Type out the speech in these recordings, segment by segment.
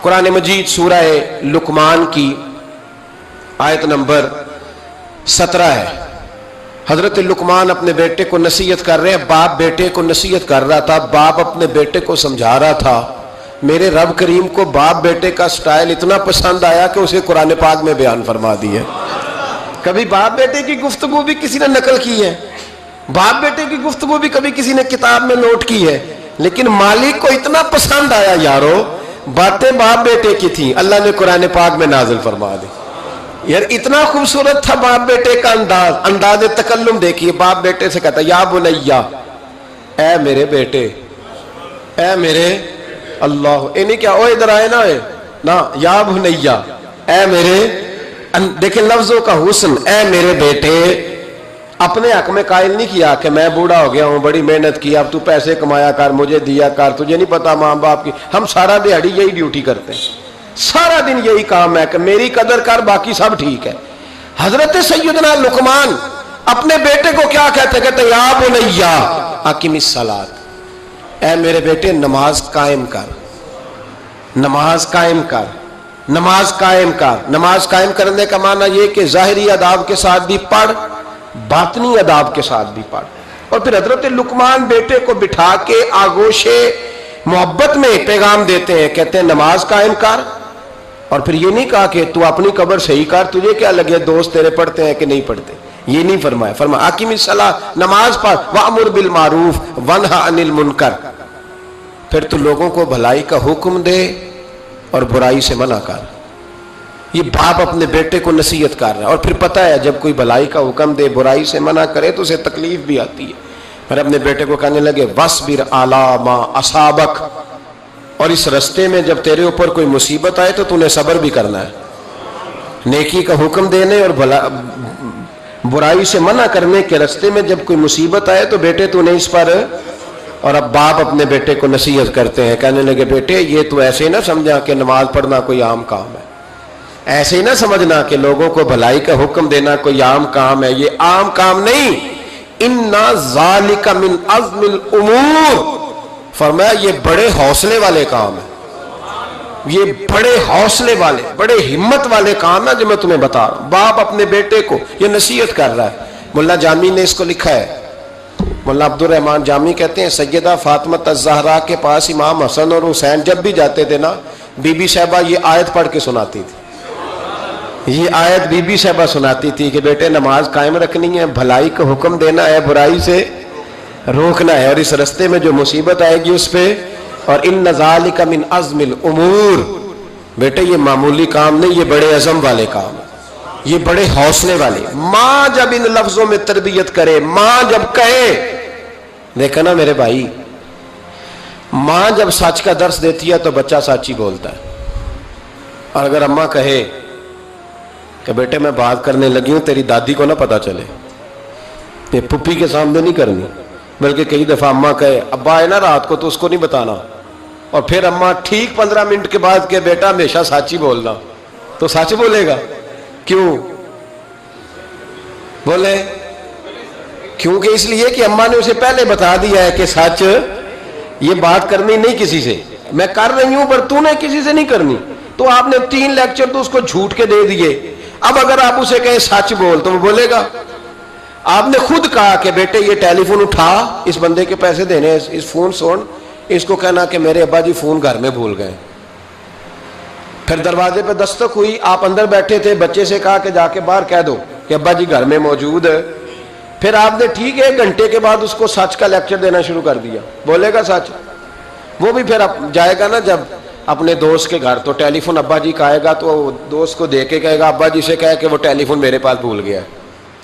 قرآن مجید سورہ لقمان کی آیت نمبر 17 ہے. حضرت لقمان اپنے بیٹے کو نصیحت کر رہے ہیں. باپ بیٹے کو نصیحت کر رہا تھا. باپ اپنے بیٹے کو سمجھا رہا تھا. میرے رب کریم کو باپ بیٹے کا سٹائل اتنا پسند آیا کہ اسے قرآن پاک میں بیان فرما دیا. کبھی باپ بیٹے کی گفتگو بھی کسی نے نقل کی ہے, باپ بیٹے کی گفتگو بھی کبھی کسی نے کتاب میں نوٹ کی ہے, لیکن مالک کو اتنا پسند آیا یارو, باتیں باپ بیٹے کی تھیں, اللہ نے قرآن پاک میں نازل فرما دی. یار اتنا خوبصورت تھا باپ بیٹے کا انداز تکلم دیکھیے. باپ بیٹے سے کہتا یا بنیا, اے میرے بیٹے, اے میرے اللہ, نہیں کیا او ادھر آئے نا, یا بنیا, اے میرے, دیکھیں لفظوں کا حسن, اے میرے بیٹے. اپنے حق میں قائل نہیں کیا کہ میں بوڑھا ہو گیا ہوں, بڑی محنت کی, اب تو پیسے کمایا کر, مجھے دیا کر, تجھے نہیں پتا ماں باپ کی. ہم سارا دیہڑی یہی ڈیوٹی کرتے ہیں, سارا دن یہی کام ہے کہ میری قدر کر, باقی سب ٹھیک ہے. حضرت سیدنا لقمان اپنے بیٹے کو کیا کہتے کہتے یا بنیا اقم الصلاۃ, اے میرے بیٹے نماز قائم کر, نماز قائم کر, نماز قائم کر. نماز قائم کرنے کا معنی یہ کہ ظاہری آداب کے ساتھ بھی پڑھ, باطنی آداب کے ساتھ بھی پڑھ. اور پھر حضرت لقمان بیٹے کو بٹھا کے آگوش محبت میں پیغام دیتے ہیں, کہتے ہیں نماز قائم کر. اور پھر یہ نہیں کہا کہ تو اپنی قبر صحیح کر, تجھے کیا لگے دوست تیرے پڑھتے ہیں کہ نہیں پڑھتے, یہ نہیں فرمایا. فرمایا اقیم الصلاۃ, نماز پڑھ, وامر بالمعروف ونہا عن المنکر. پھر تو لوگوں کو بھلائی کا حکم دے اور برائی سے منع کر. یہ باپ اپنے بیٹے کو نصیحت کر رہا ہے. اور پھر پتہ ہے جب کوئی بھلائی کا حکم دے, برائی سے منع کرے تو اسے تکلیف بھی آتی ہے. پھر اپنے بیٹے کو کہنے لگے وَاصْبِرْ عَلَىٰ مَا أَصَابَكَ, اور اس رستے میں جب تیرے اوپر کوئی مصیبت آئے تو تو نے صبر بھی کرنا ہے. نیکی کا حکم دینے اور برائی سے منع کرنے کے رستے میں جب کوئی مصیبت آئے تو بیٹے تو نے اس پر. اور اب باپ اپنے بیٹے کو نصیحت کرتے ہیں, کہنے لگے بیٹے یہ تو ایسے ہی نہ سمجھا کہ نماز پڑھنا کوئی عام کام ہے, ایسے ہی نہ سمجھنا کہ لوگوں کو بھلائی کا حکم دینا کوئی عام کام ہے. یہ عام کام نہیں. اِنَّ ذَلِكَ مِنْ عَزْمِ الْأُمُورِ, فرمایا یہ بڑے حوصلے والے کام ہیں, یہ بڑے حوصلے والے, بڑے ہمت والے کام ہیں جو میں تمہیں بتا رہا ہوں. باپ اپنے بیٹے کو یہ نصیحت کر رہا ہے. ملا جامی نے اس کو لکھا ہے, مولانا عبد الرحمن جامی کہتے ہیں سیدہ فاطمہ الزہرا کے پاس امام حسن اور حسین جب بھی جاتے تھے نا, بی بی صاحبہ یہ آیت پڑھ کے سناتی تھی. یہ آیت بی بی صاحبہ سناتی تھی کہ بیٹے نماز قائم رکھنی ہے, بھلائی کا حکم دینا ہے, برائی سے روکنا ہے, اور اس رستے میں جو مصیبت آئے گی اس پہ. اور ان ذالک من عزم الامور, بیٹے یہ معمولی کام نہیں, یہ بڑے عزم والے کام, یہ بڑے حوصلے والے. ماں جب ان لفظوں میں تربیت کرے, ماں جب کہے, دیکھا نا میرے بھائی, ماں جب سچ کا درس دیتی ہے تو بچہ سچ ہی بولتا ہے. اور اگر اماں کہے کہ بیٹے میں بات کرنے لگی ہوں, تیری دادی کو نہ پتا چلے, یہ پھپھی کے سامنے نہیں کرنی, بلکہ کئی دفعہ اماں کہے ابا آئے نا رات کو تو اس کو نہیں بتانا, اور پھر اماں ٹھیک 15 منٹ کے بعد کہ بیٹا ہمیشہ سچ ہی بولنا, تو سچ بولے گا. کیوں بولے؟ کیونکہ اس لیے کہ اماں نے اسے پہلے بتا دیا ہے کہ سچ یہ بات کرنی نہیں کسی سے, میں کر رہی ہوں پر تو نے کسی سے نہیں کرنی. تو آپ نے 3 لیکچر تو اس کو جھوٹ کے دے دیے. اب اگر آپ اسے کہیں سچ بول تو وہ بولے گا. آپ نے خود کہا کہ بیٹے یہ ٹیلی فون اٹھا, اس بندے کے پیسے دینے, اس فون سن, اس کو کہنا کہ میرے ابا جی فون گھر میں بھول گئے. پھر دروازے پہ دستک ہوئی, آپ اندر بیٹھے تھے, بچے سے کہا کہ جا کے باہر کہہ دو کہ ابا جی گھر میں موجود ہے. پھر آپ نے ٹھیک 1 گھنٹے کے بعد اس کو سچ کا لیکچر دینا شروع کر دیا, بولے گا سچ؟ وہ بھی پھر جائے گا نا جب اپنے دوست کے گھر, تو ٹیلی فون ابا جی کا آئے گا تو دوست کو دے کے کہے گا ابا جی سے کہے کہ وہ ٹیلی فون میرے پاس بھول گیا ہے,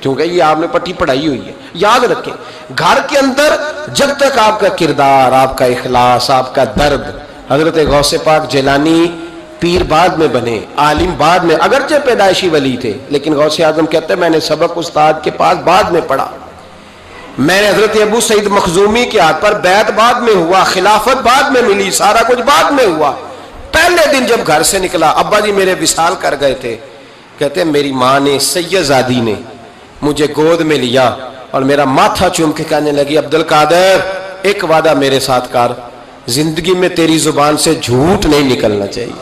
کیونکہ یہ آپ نے پٹی پڑھائی ہوئی ہے. یاد رکھیں, گھر کے اندر جب تک آپ کا کردار, آپ کا اخلاص, آپ کا درد, حضرت غوث پاک جیلانی پیر بعد میں بنے, عالم بعد میں, اگرچہ پیدائشی ولی تھے, لیکن غوث اعظم کہتے ہیں میں نے سبق استاد کے پاس بعد میں پڑھا. میں نے حضرت ابو سعید مخزومی کے ہاتھ پر بیعت بعد میں ہوا, خلافت بعد میں ملی, سارا کچھ بعد میں ہوا. پہلے دن جب گھر سے نکلا, ابا جی میرے وصال کر گئے تھے, کہتے ہیں میری ماں نے, سید زادی نے مجھے گود میں لیا اور میرا ماتھا چوم کے کہنے لگی عبد القادر ایک وعدہ میرے ساتھ کر, زندگی میں تیری زبان سے جھوٹ نہیں نکلنا چاہیے.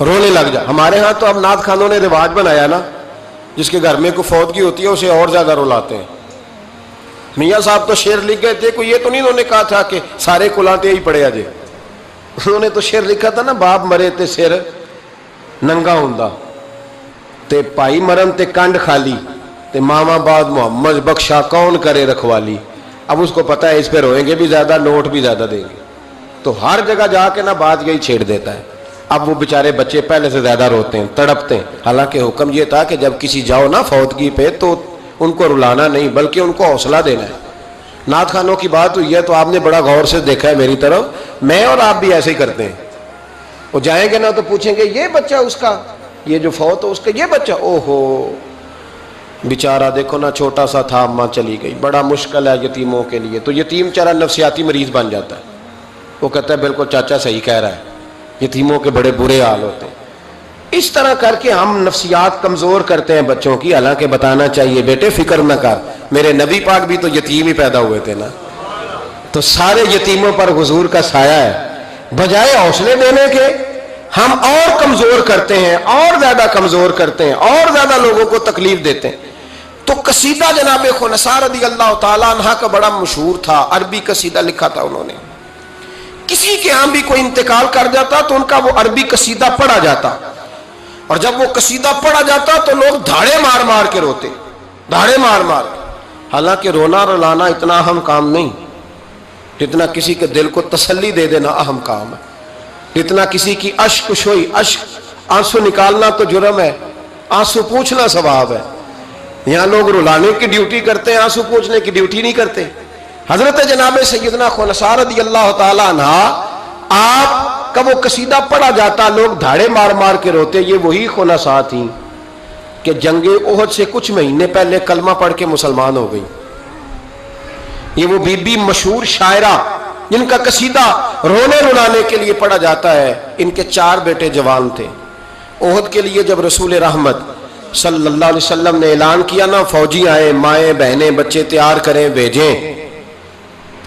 رونے لگ جا. ہمارے ہاں تو اب نعت خانوں نے رواج بنایا نا, جس کے گھر میں کوئی فوتگی ہوتی ہے اسے اور زیادہ رلاتے ہیں. میاں صاحب تو شعر لکھ گئے تھے, کوئی یہ تو نہیں انہوں نے کہا تھا کہ سارے کلاتے ہی پڑے اجے. انہوں نے تو شعر لکھا تھا نا, باپ مرے تے سر ننگا ہوندا تے پائی مرن تے کنڈ خالی تے ماما بعد محمد بخشا کون کرے رکھوالی. اب اس کو پتا ہے اس پہ روئیں گے بھی زیادہ, نوٹ بھی زیادہ دیں گے, تو ہر جگہ جا کے نا بات یہی چھیڑ دیتا ہے. اب وہ بیچارے بچے پہلے سے زیادہ روتے ہیں, تڑپتے ہیں. حالانکہ حکم یہ تھا کہ جب کسی جاؤ نا فوتگی پہ تو ان کو رلانا نہیں بلکہ ان کو حوصلہ دینا ہے. نعت خانوں کی بات ہوئی ہے تو آپ نے بڑا غور سے دیکھا ہے میری طرف, میں اور آپ بھی ایسے ہی کرتے ہیں. وہ جائیں گے نا تو پوچھیں گے یہ بچہ اس کا, یہ جو فوت ہو اس کا یہ بچہ, او ہو بیچارہ دیکھو نا چھوٹا سا تھا, اماں چلی گئی, بڑا مشکل ہے یتیموں کے لیے. تو یتیم چارہ نفسیاتی مریض بن جاتا ہے. وہ کہتا ہے بالکل چاچا صحیح کہہ رہا ہے, یتیموں کے بڑے برے حال ہوتے ہیں. اس طرح کر کے ہم نفسیات کمزور کرتے ہیں بچوں کی. حالانکہ بتانا چاہیے بیٹے فکر نہ کر, میرے نبی پاک بھی تو یتیم ہی پیدا ہوئے تھے نا, تو سارے یتیموں پر حضور کا سایہ ہے. بجائے حوصلے دینے کے ہم اور کمزور کرتے ہیں, اور زیادہ کمزور کرتے ہیں, اور زیادہ لوگوں کو تکلیف دیتے ہیں. تو قصیدہ جناب خنسا رضی اللہ تعالیٰ عنہ کا بڑا مشہور تھا, عربی قصیدہ لکھا تھا انہوں نے. کسی کے ہاں بھی کوئی انتقال کر جاتا تو ان کا وہ عربی قصیدہ پڑھا جاتا, اور جب وہ قصیدہ پڑھا جاتا تو لوگ دھاڑے مار مار کے روتے, دھاڑے مار مار کے. حالانکہ رونا رلانا اتنا اہم کام نہیں جتنا کسی کے دل کو تسلی دے دینا اہم کام ہے. جتنا کسی کی اشک شوئی, اشک آنسو نکالنا تو جرم ہے, آنسو پوچھنا ثواب ہے. یہاں لوگ رلانے کی ڈیوٹی کرتے ہیں, آنسو پوچھنے کی ڈیوٹی نہیں کرتے. حضرت جناب سیدنا خنسا رضی اللہ تعالی عنہ, آپ کا وہ قصیدہ پڑھا جاتا, لوگ دھاڑے مار مار کے روتے. یہ وہی خنسا تھیں کہ جنگ احد سے کچھ مہینے پہلے کلمہ پڑھ کے مسلمان ہو گئی. یہ وہ بی بی مشہور شاعرہ جن کا قصیدہ رونے رلانے کے لیے پڑھا جاتا ہے. ان کے 4 بیٹے جوان تھے. احد کے لیے جب رسول رحمت صلی اللہ علیہ وسلم نے اعلان کیا نا, فوجی آئے, مائیں بہنیں بچے تیار کریں بھیجیں,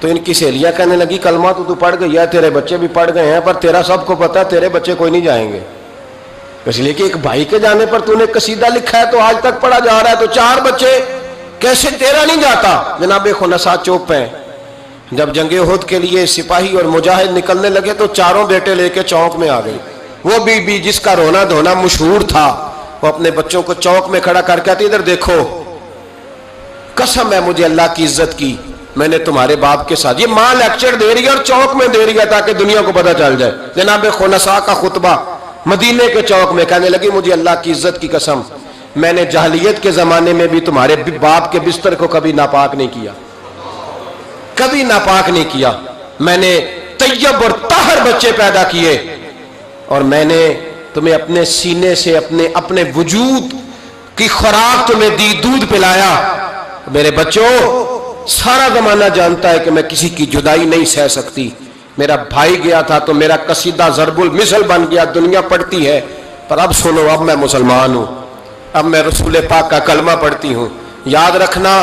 تو ان کی سہیلیاں کہنے لگی کلمہ تو پڑھ گئی ہے, تیرے بچے بھی پڑھ گئے ہیں, پر تیرا سب کو پتا ہے تیرے بچے کوئی نہیں جائیں گے. اس لیے کہ ایک بھائی کے جانے پر تو نے قصیدہ لکھا ہے تو آج تک پڑھا جا رہا ہے, تو 4 بچے کیسے تیرا نہیں جاتا. جناب خنسا چوپ ہیں. جب جنگ احد کے لیے سپاہی اور مجاہد نکلنے لگے تو 4 بیٹے لے کے چوک میں آ گئی. وہ بی بی جس کا رونا دھونا مشہور تھا, وہ اپنے بچوں کو چوک میں کھڑا کر کے آتی, ادھر دیکھو, قسم ہے مجھے اللہ کی عزت کی, میں نے تمہارے باپ کے ساتھ, یہ ماں لیکچر دے رہی ہے اور چوک میں دے رہی ہے تاکہ دنیا کو پتہ چل جائے. جناب خنسا کا خطبہ مدینے کے چوک میں, کہنے لگی مجھے اللہ کی عزت کی قسم, میں نے جاہلیت کے زمانے میں بھی تمہارے باپ کے بستر کو کبھی ناپاک نہیں کیا, کبھی ناپاک نہیں کیا. میں نے طیب اور طاہر بچے پیدا کیے, اور میں نے تمہیں اپنے سینے سے اپنے وجود کی خوراک تمہیں دی, دودھ پلایا. میرے بچوں, سارا زمانہ جانتا ہے کہ میں کسی کی جدائی نہیں سہ سکتی. میرا بھائی گیا تھا تو میرا قصیدہ ضرب المثل بن گیا, دنیا پڑھتی ہے, پر اب سنو, اب میں مسلمان ہوں, اب میں رسول پاک کا کلمہ پڑھتی ہوں. یاد رکھنا,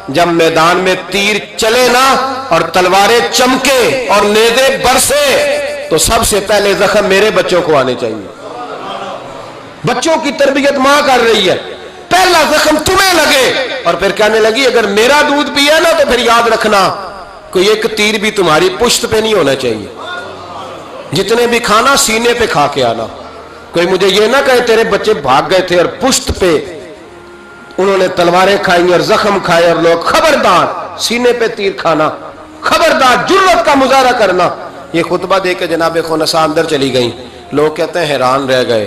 جب میدان میں تیر چلے نا اور تلواریں چمکے اور نیزے برسے تو سب سے پہلے زخم میرے بچوں کو آنے چاہیے. بچوں کی تربیت ماں کر رہی ہے, پہلا زخم تمہیں لگے. اور پھر کہنے لگی اگر میرا دودھ پیا نا تو پھر یاد رکھنا کوئی ایک تیر بھی تمہاری پشت پہ نہیں ہونا چاہیے. جتنے بھی کھانا سینے پہ کھا کے آنا. کوئی مجھے یہ نہ کہے تیرے بچے بھاگ گئے تھے اور پشت پہ انہوں نے تلواریں کھائی اور زخم کھائے, اور لوگ خبردار سینے پہ تیر کھانا, خبردار جرت کا مظاہرہ کرنا. یہ خطبہ دے کے جناب خنسا اندر چلی گئیں. لوگ کہتے ہیں حیران رہ گئے.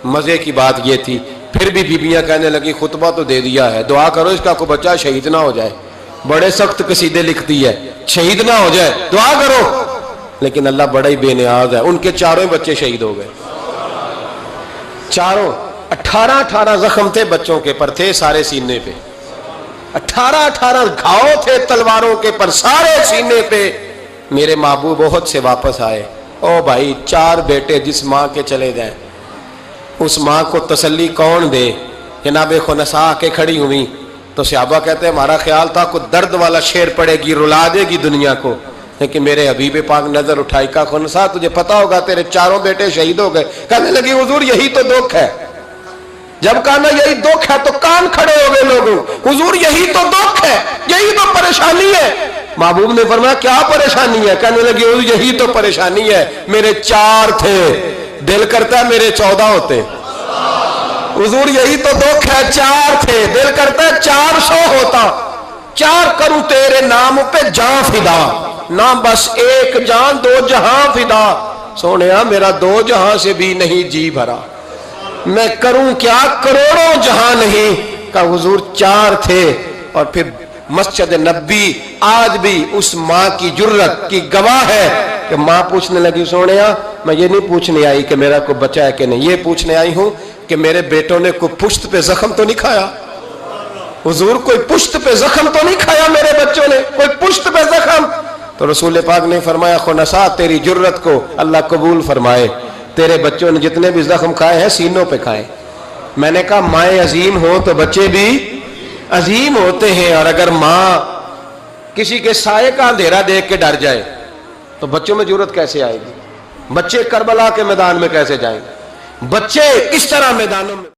مزے کی بات یہ تھی, پھر بھی بیبیاں کہنے لگی خطبہ تو دے دیا ہے, دعا کرو اس کا کوئی بچہ شہید نہ ہو جائے. بڑے سخت قصیدے لکھتی ہے, شہید نہ ہو جائے, دعا کرو. لیکن اللہ بڑا ہی بے نیاز ہے, ان کے 4 بچے شہید ہو گئے. 18 زخم تھے بچوں کے پر, تھے سارے سینے پہ. 18 گھاؤ تھے تلواروں کے پر, سارے سینے پہ. میرے محبوب بہت سے واپس آئے. او بھائی, 4 بیٹے جس ماں کے چلے جائیں, اس ماں کو تسلی کون دے. جناب خنسا آ کے کھڑی ہوئی تو صحابہ کہتے ہیں ہمارا خیال تھا کوئی درد والا شعر پڑے گی, رلا دے گی دنیا کو. کہ میرے حبیب پاک نظر اٹھائی کا خنسا تجھے پتا ہوگا تیرے چاروں بیٹے شہید ہو گئے. کہنے لگی حضور یہی تو دکھ ہے. جب کہا نا یہی دکھ ہے تو کان کھڑے ہو گئے لوگوں. حضور یہی تو دکھ ہے, یہی تو پریشانی ہے. محبوب نے فرمایا کیا پریشانی ہے؟ کہنے لگی حضور یہی تو پریشانی ہے, میرے 4 تھے, دل کرتا ہے میرے 14 ہوتے. حضور یہی تو دکھ ہے, 4 تھے, دل کرتا ہے 400 ہوتا. 4 کروں تیرے نام پہ جان فدا, نہ بس ایک جان 2 جہاں فدا. سونیا میرا 2 جہاں سے بھی نہیں جی بھرا, میں کروں کیا کروڑوں جہاں نہیں. کہ حضور 4 تھے. اور پھر مسجد نبی آج بھی اس ماں کی جرت کی گواہ ہے کہ ماں پوچھنے لگی سونیا میں یہ نہیں پوچھنے آئی کہ میرا کوئی بچہ ہے کہ نہیں, یہ پوچھنے آئی ہوں کہ میرے بیٹوں نے کوئی پشت پہ زخم تو نہیں کھایا. حضور کوئی پشت پہ زخم تو نہیں کھایا میرے بچوں نے, کوئی پشت پہ زخم. تو رسول پاک نے فرمایا خنسا تیری جرت کو اللہ قبول فرمائے, تیرے بچوں نے جتنے بھی زخم کھائے ہیں سینوں پہ کھائے. میں نے کہا مائیں عظیم ہو تو بچے بھی عظیم ہوتے ہیں, اور اگر ماں کسی کے سائے کا اندھیرا دیکھ کے ڈر جائے تو بچوں میں جرت کیسے آئے گی؟ بچے کربلا کے میدان میں کیسے جائیں گے؟ بچے کس طرح میدانوں میں